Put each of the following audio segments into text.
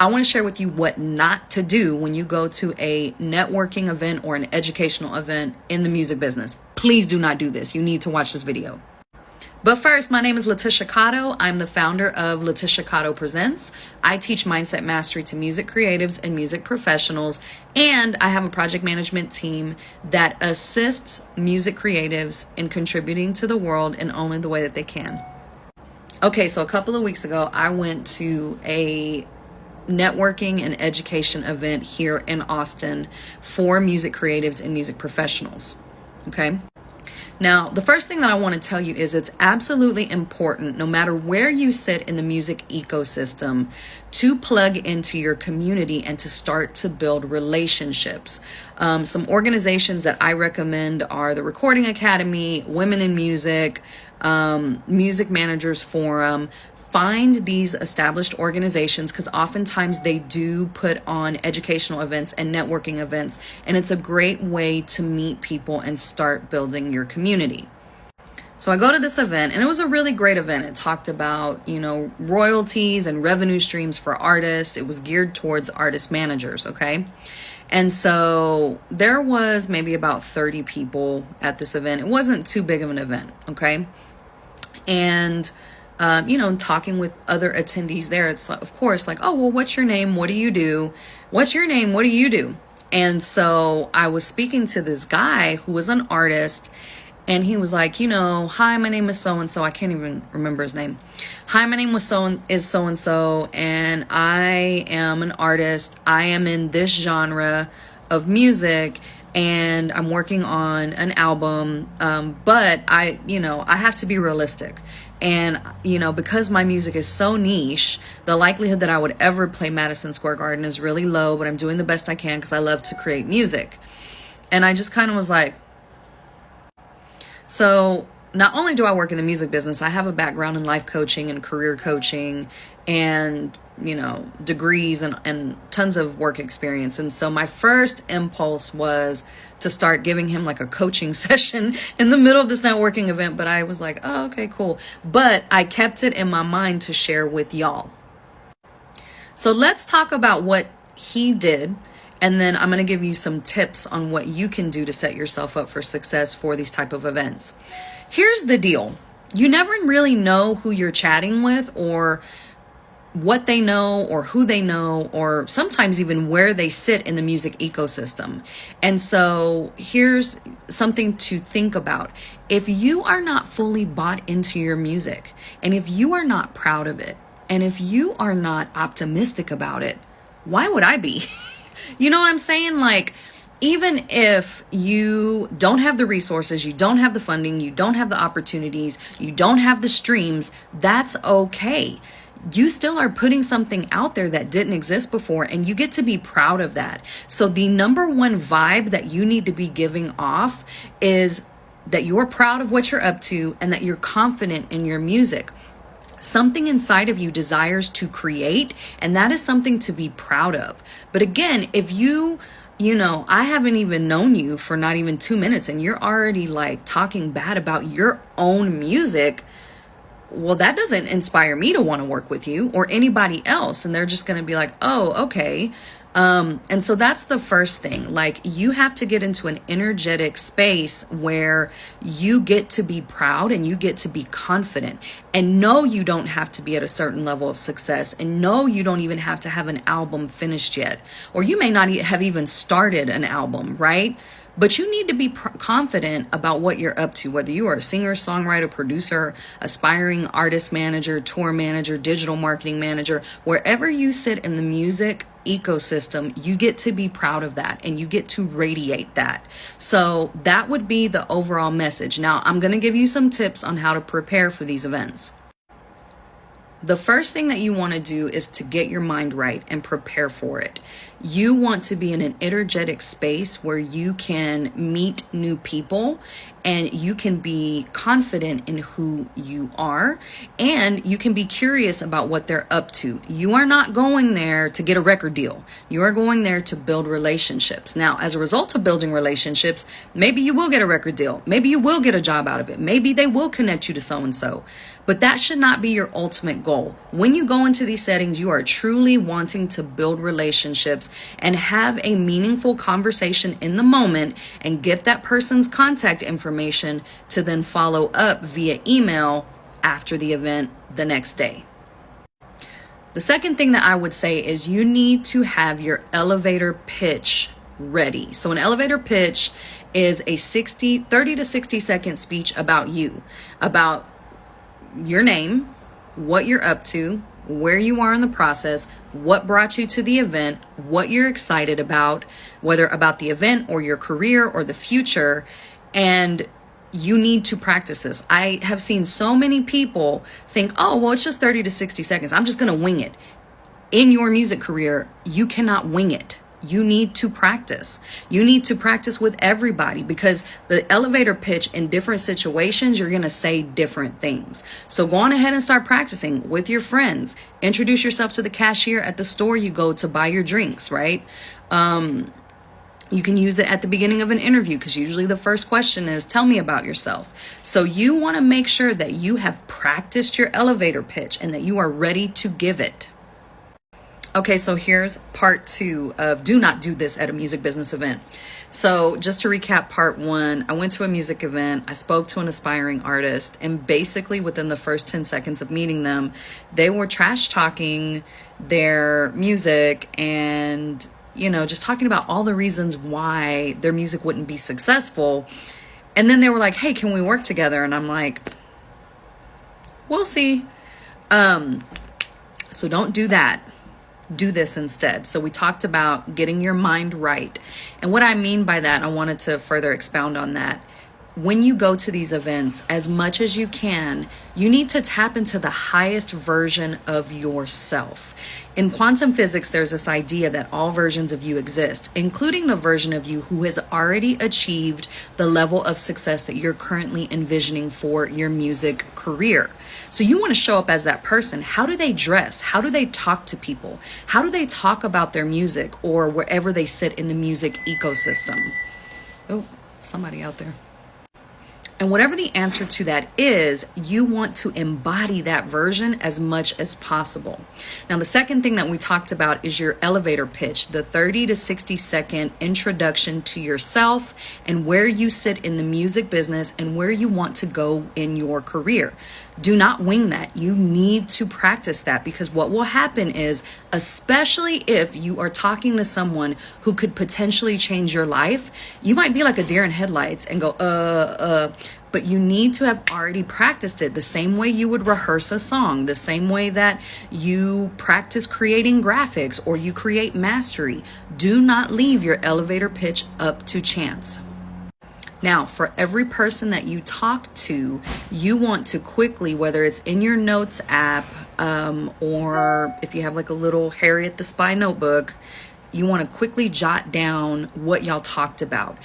I want to share with you what not to do when you go to a networking event or an educational event in the music business. Please do not do this. You need to watch this video. But first, my name is Letitia Cotto. I'm the founder of Letitia Cotto Presents. I teach mindset mastery to music creatives and music professionals, and I have a project management team that assists music creatives in contributing to the world in only the way that they can. Okay, so a couple of weeks ago, I went to a networking and education event here in Austin for music creatives and music professionals. Okay. Now, the first thing that I want to tell you is it's absolutely important, no matter where you sit in the music ecosystem, to plug into your community and to start to build relationships. Some organizations that I recommend are the Recording Academy, Women in Music, Music Managers Forum. Find these established organizations because oftentimes they do put on educational events and networking events, and it's a great way to meet people and start building your community. So I go to this event, and it was a really great event. It talked about, royalties and revenue streams for artists. It was geared towards artist managers, okay? And so there was maybe about 30 people at this event. It wasn't too big of an event, okay? And talking with other attendees there, it's like, of course, like, oh, well, what's your name? What do you do? What's your name? What do you do? And so I was speaking to this guy who was an artist, and he was like, hi, my name is so-and-so. I can't even remember his name. Hi, my name is so-and-so, and I am an artist. I am in this genre of music, and I'm working on an album. But I have to be realistic. And, because my music is so niche, the likelihood that I would ever play Madison Square Garden is really low, but I'm doing the best I can because I love to create music. And I just kind of was like, so not only do I work in the music business, I have a background in life coaching and career coaching and, degrees and tons of work experience. And so my first impulse was to start giving him like a coaching session in the middle of this networking event. But I was like, oh, okay, cool. But I kept it in my mind to share with y'all. So let's talk about what he did. And then I'm going to give you some tips on what you can do to set yourself up for success for these type of events. Here's the deal. You never really know who you're chatting with or what they know or who they know, or sometimes even where they sit in the music ecosystem. And so here's something to think about. If you are not fully bought into your music, and if you are not proud of it, and if you are not optimistic about it, why would I be? You know what I'm saying? Like, even if you don't have the resources, you don't have the funding, you don't have the opportunities, you don't have the streams, that's okay. You still are putting something out there that didn't exist before, and you get to be proud of that. So the number one vibe that you need to be giving off is that you're proud of what you're up to and that you're confident in your music. Something inside of you desires to create, and that is something to be proud of. But again, if I haven't even known you for not even 2 minutes and you're already like talking bad about your own music, well, that doesn't inspire me to want to work with you or anybody else. And they're just going to be like, oh, okay. And so that's the first thing. Like, you have to get into an energetic space where you get to be proud and you get to be confident, and no, you don't have to be at a certain level of success, and no, you don't even have to have an album finished yet, or you may not have even started an album, right? But you need to be confident about what you're up to, whether you are a singer, songwriter, producer, aspiring artist manager, tour manager, digital marketing manager, wherever you sit in the music ecosystem, you get to be proud of that and you get to radiate that. So that would be the overall message. Now, I'm going to give you some tips on how to prepare for these events. The first thing that you want to do is to get your mind right and prepare for it. You want to be in an energetic space where you can meet new people and you can be confident in who you are, and you can be curious about what they're up to. You are not going there to get a record deal. You are going there to build relationships. Now, as a result of building relationships, maybe you will get a record deal. Maybe you will get a job out of it. Maybe they will connect you to so-and-so. But that should not be your ultimate goal. When you go into these settings, you are truly wanting to build relationships and have a meaningful conversation in the moment and get that person's contact information to then follow up via email after the event the next day. The second thing that I would say is you need to have your elevator pitch ready. So an elevator pitch is a 30 to 60 second speech about you, about your name, what you're up to, where you are in the process, what brought you to the event, what you're excited about, whether about the event or your career or the future. And you need to practice this. I have seen so many people think, oh, well, it's just 30 to 60 seconds. I'm just going to wing it. In your music career, you cannot wing it. You need to practice. You need to practice with everybody, because the elevator pitch in different situations, you're going to say different things. So go on ahead and start practicing with your friends. Introduce yourself to the cashier at the store you go to buy your drinks, right? You can use it at the beginning of an interview, because usually the first question is, tell me about yourself. So you want to make sure that you have practiced your elevator pitch and that you are ready to give it. Okay, so here's part 2 of do not do this at a music business event. So just to recap part 1, I went to a music event, I spoke to an aspiring artist, and basically within the first 10 seconds of meeting them, they were trash talking their music and, you know, just talking about all the reasons why their music wouldn't be successful. And then they were like, hey, can we work together? And I'm like, we'll see. So don't do that. Do this instead. So we talked about getting your mind right. And what I mean by that, I wanted to further expound on that. When you go to these events, as much as you can, you need to tap into the highest version of yourself. In quantum physics, there's this idea that all versions of you exist, including the version of you who has already achieved the level of success that you're currently envisioning for your music career. So you want to show up as that person. How do they dress? How do they talk to people? How do they talk about their music or wherever they sit in the music ecosystem? Oh, somebody out there. And whatever the answer to that is, you want to embody that version as much as possible. Now, the second thing that we talked about is your elevator pitch, the 30 to 60 second introduction to yourself and where you sit in the music business and where you want to go in your career. Do not wing that. You need to practice that, because what will happen is, especially if you are talking to someone who could potentially change your life, you might be like a deer in headlights and go, but you need to have already practiced it the same way you would rehearse a song, the same way that you practice creating graphics or you create mastery. Do not leave your elevator pitch up to chance. Now, for every person that you talk to, you want to quickly, whether it's in your notes app or if you have like a little Harriet the Spy notebook, you want to quickly jot down what y'all talked about.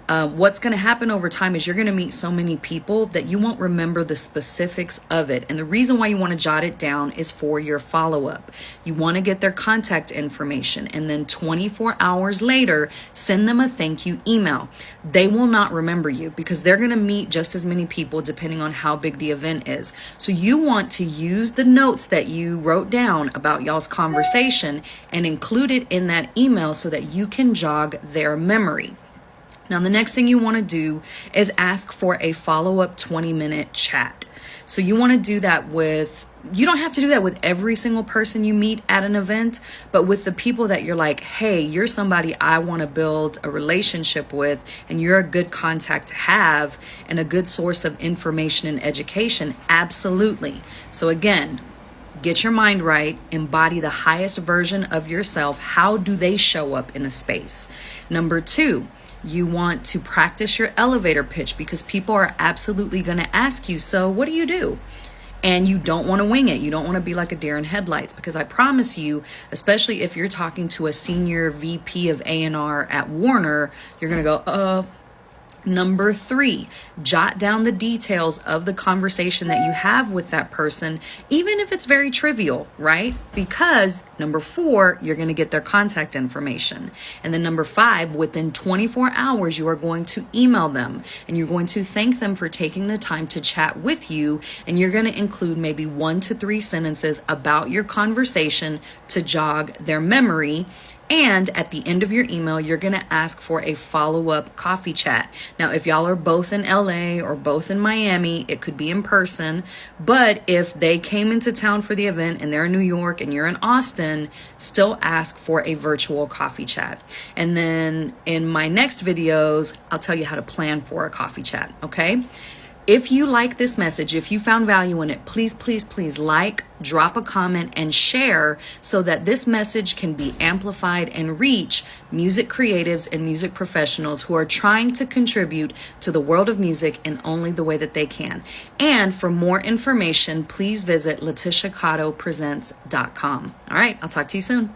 What's going to happen over time is you're going to meet so many people that you won't remember the specifics of it. And the reason why you want to jot it down is for your follow-up. You want to get their contact information, and then 24 hours later, send them a thank you email. They will not remember you because they're going to meet just as many people depending on how big the event is. So you want to use the notes that you wrote down about y'all's conversation and include it in that email so that you can jog their memory. Now, the next thing you want to do is ask for a follow-up 20-minute chat. So you want to do that you don't have to do that with every single person you meet at an event, but with the people that you're like, hey, you're somebody I want to build a relationship with, and you're a good contact to have and a good source of information and education. Absolutely. So again, get your mind right, embody the highest version of yourself. How do they show up in a space? Number 2, you want to practice your elevator pitch, because people are absolutely going to ask you, so what do you do? And you don't want to wing it. You don't want to be like a deer in headlights, because I promise you, especially if you're talking to a senior VP of A&R at Warner, you're going to go, Number 3, jot down the details of the conversation that you have with that person, even if it's very trivial, right? Because number 4, you're going to get their contact information. And then number 5, within 24 hours, you are going to email them and you're going to thank them for taking the time to chat with you. And you're going to include maybe 1 to 3 sentences about your conversation to jog their memory. And at the end of your email, you're going to ask for a follow-up coffee chat. Now, if y'all are both in LA or both in Miami, it could be in person. But if they came into town for the event and they're in New York and you're in Austin, still ask for a virtual coffee chat. And then in my next videos, I'll tell you how to plan for a coffee chat, okay? If you like this message, if you found value in it, please, please, please like, drop a comment, and share so that this message can be amplified and reach music creatives and music professionals who are trying to contribute to the world of music in only the way that they can. And for more information, please visit LetitiaCottoPresents.com. All right, I'll talk to you soon.